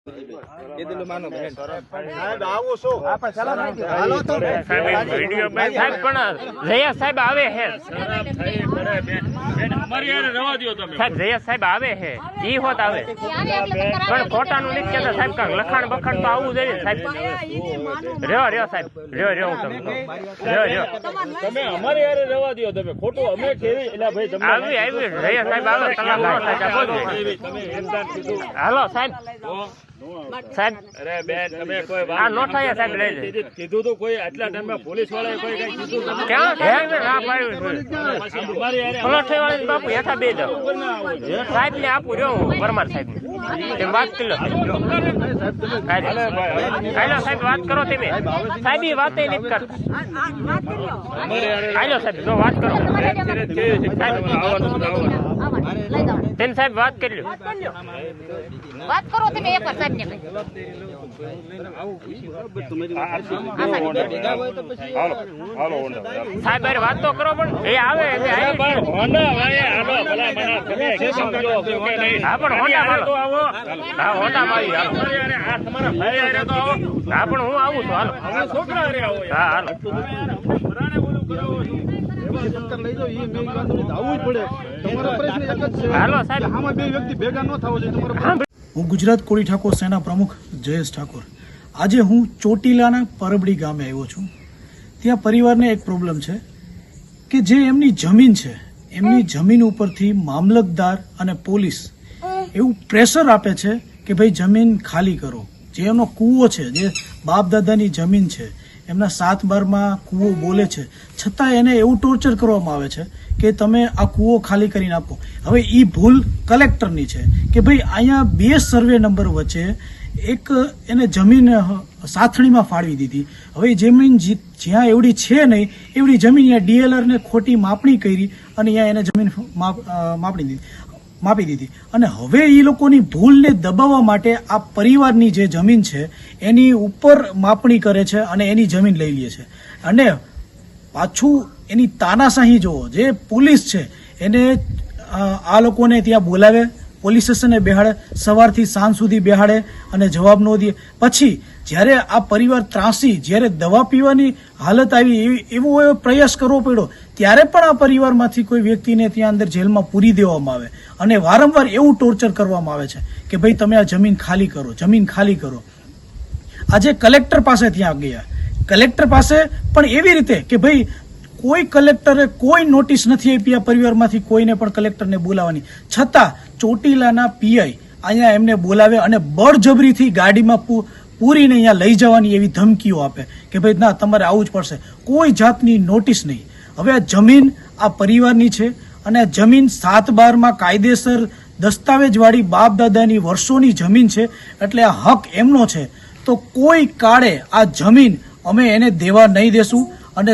લખાણ બખાણ તો આવું જોઈએ સાહેબ. રહ્યો સાહેબ, રહ્યો તમે અમારી યારે રવા દો. તમે ખોટું અમે કેવી એટલે ભાઈ તમે આવી રહ્યા સાહેબ. હાલો સાહેબ. સાહેબ અરે બેન તમે કોઈ વાત આ નોઠાયા સાહેબ લઈ લે કીધું તો કોઈ આટલા ટાઈમમાં પોલીસ વાળાએ કોઈ કઈ કીધું તમે ક્યાં હે ના પાડ્યું તમારી યારે પલોઠે વાળા બાપુ હેઠા બે દો સાહેબ ને આપું જો પરમાર સાહેબ ને વાત કરી લો સાહેબ વાત કરો તમે સાહેબ એ વાત નહીં કરતા હાલો સાહેબ જો વાત કરો તેન સાહેબ વાત કરી લો વાત કરો તમે એક વાર સાહેબ ને સાહેબ અરે વાત તો કરો પણ એ આવે હોન્ડા મારી તમારા ભાઈ તો આવો હા પણ હું આવું છું હાલો છોકરા હા હાલો હું ગુજરાત કોળી ઠાકોર સેના પ્રમુખ જયેશ ઠાકોર. આજે હું ચોટીલાના પરબડી ગામે આવ્યો છું. ત્યાં પરિવારને એક પ્રોબ્લેમ છે કે જે એમની જમીન છે એમની જમીન ઉપરથી મામલતદાર અને પોલીસ એવું પ્રેશર આપે છે કે ભાઈ જમીન ખાલી કરો. જે એમનો કૂવો છે, જે બાપ દાદાની જમીન છે, એમના 7/12 કૂવો બોલે છે, છતાં એને એવું ટોર્ચર કરવામાં આવે છે કે તમે આ કૂવો ખાલી કરીને આપો. હવે એ ભૂલ કલેક્ટરની છે કે ભાઈ અહીંયા 2 સર્વે નંબર વચ્ચે એક એને જમીન સાથણીમાં ફાળવી દીધી. હવે જમીન જ્યાં એવડી છે નહીં એવડી જમીન અહીંયા ડીએલઆરને ખોટી માપણી કરી અને અહીંયા એને જમીન માપી દીધી. અને હવે એ લોકોની ભૂલને દબાવવા માટે આ પરિવારની જે જમીન છે એની ઉપર માપણી કરે છે અને એની જમીન લઈ લે છે. અને પાછું એની તાનાશાહી જોવો. જે પોલીસ છે એને આ લોકોને ત્યાં બોલાવે, પોલીસ સ્ટેશને બેહાડે, સવારથી સાંજ સુધી બેહાડે અને જવાબ ન દે. પછી જ્યારે આ પરિવાર ત્રાસી, જ્યારે દવા પીવાની હાલત આવી, એવો પ્રયાસ કરવો પડ્યો, ત્યારે પણ આ પરિવારમાંથી કોઈ વ્યક્તિને ત્યાં અંદર જેલમાં પૂરી દેવામાં આવે અને વારંવાર એવું ટોર્ચર કરવામાં આવે છે કે ભાઈ તમે આ જમીન ખાલી કરો, જમીન ખાલી કરો. આજે કલેક્ટર પાસે ત્યાં ગયા. કલેક્ટર પાસે પણ એવી રીતે કે ભાઈ કોઈ કલેક્ટરે કોઈ નોટિસ નથી આપી આ પરિવારમાંથી કોઈને પણ કલેક્ટરને બોલાવવાની, છતાં ચોટીલાના પીઆઈ અહીંયા એમને બોલાવે અને બળજબરીથી ગાડીમાં પૂરીને અહીંયા લઈ જવાની એવી ધમકીઓ આપે કે ભાઈ ના તમારે આવવું જ પડશે. કોઈ જાતની નોટિસ નહીં. હવે આ જમીન આ પરિવારની છે અને આ જમીન 7/12 કાયદેસર દસ્તાવેજવાળી બાપ દાદાની વર્ષોની જમીન છે, એટલે આ હક એમનો છે. તો કોઈ કાળે આ જમીન અમે એને દેવા નહીં દેશું. અને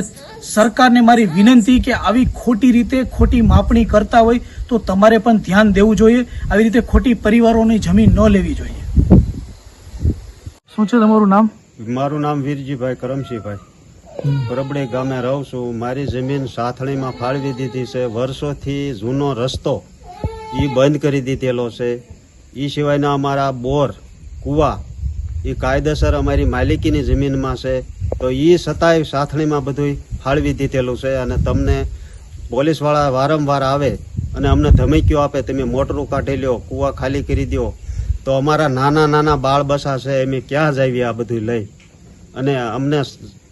સરકારને મારી વિનંતી કે આવી ખોટી રીતે ખોટી માપણી કરતા હોય તો તમારે પણ ધ્યાન દેવું જોઈએ. આવી રીતે ખોટી પરિવારોની જમીન ન લેવી જોઈએ. શું છે તમારું નામ? મારું નામ વીરજીભાઈ કરમસિંહભાઈ, પરબડી ગામે રહું છું. મારી જમીન સાથણીમાં ફાળવી દીધી છે. વર્ષોથી જૂનો રસ્તો એ બંધ કરી દીધેલો છે. એ સિવાયના અમારા બોર, કુવા એ કાયદેસર અમારી માલિકીની જમીનમાં છે. તો એ છતાંય સાથણીમાં બધું ફાળવી દીધેલું છે. અને તમને પોલીસવાળા વારંવાર આવે અને અમને ધમકીઓ આપે, તમે મોટરું કાઢી લ્યો, કુવા ખાલી કરી દો. તો અમારા નાના નાના બાળ બસા છે, અમે ક્યાં જાવી આ બધું લઈ? અને અમને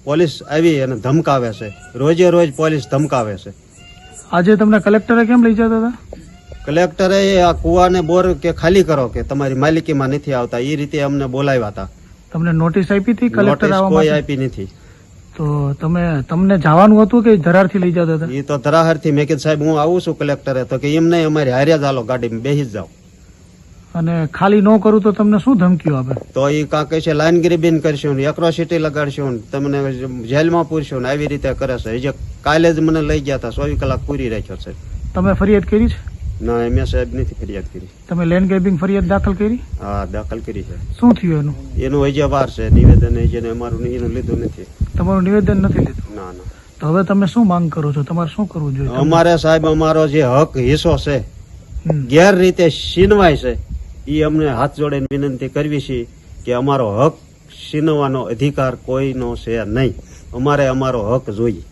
પોલીસ આવી અને ધમકાવે છે. રોજે રોજ પોલીસ ધમકાવે છે. આજે તમને કલેક્ટરે કેમ લઈ જતા હતા? કલેક્ટરે આ કુવાને બોર કે ખાલી કરો, કે તમારી માલિકીમાં નથી આવતા, એ રીતે અમને બોલાવ્યા હતા. તમને નોટિસ આપી હતી કલેક્ટર? કોઈ આપી નથી. તો તમને જવાનું હતું કે ધરારથી લઈ જતા હતા? એ તો ધરાહરથી. મેં કીધું સાહેબ હું આવું છું કલેક્ટરે, તો કે એમ નહીં, અમારી હારે જ હાલો, ગાડીમાં બેસી જ જાઓ. અને ખાલી ન કરું તો તમને શું ધમકીઓ આપે? તો એ કાં કહે છે લાઈનગીરી કરશું, એક્રોસિટી લગાડશું, તમને જેલમાં પૂરશું ને આવી રીતે કરે છે. જે કાલે જ મને લઈ ગયા હતા, 24 કલાક પૂરી રાખ્યો છે. તમે ફરિયાદ કરી છે? ના, મેં સાહેબ નથી ફરિયાદ કરી. તમે લેન્ડ ગ્રેબિંગ ફરિયાદ દાખલ કરી? હા, દાખલ કરી છે. શું થયું એનું હજી વાર છે નિવેદન, અમારું એનું લીધું નથી. તમારું નિવેદન નથી લીધું? ના ના. તો હવે તમે શું માંગ કરો છો? તમારે શું કરવું જોઈએ? અમારે સાહેબ અમારો જે હક હિસ્સો છે ગેર રીતે છીનવાય છે, એ અમને હાથ જોડીને વિનંતી કરવી છે કે અમારો હક છીનવવાનો અધિકાર કોઈનો છે નહીં. અમારે અમારો હક જોઈએ.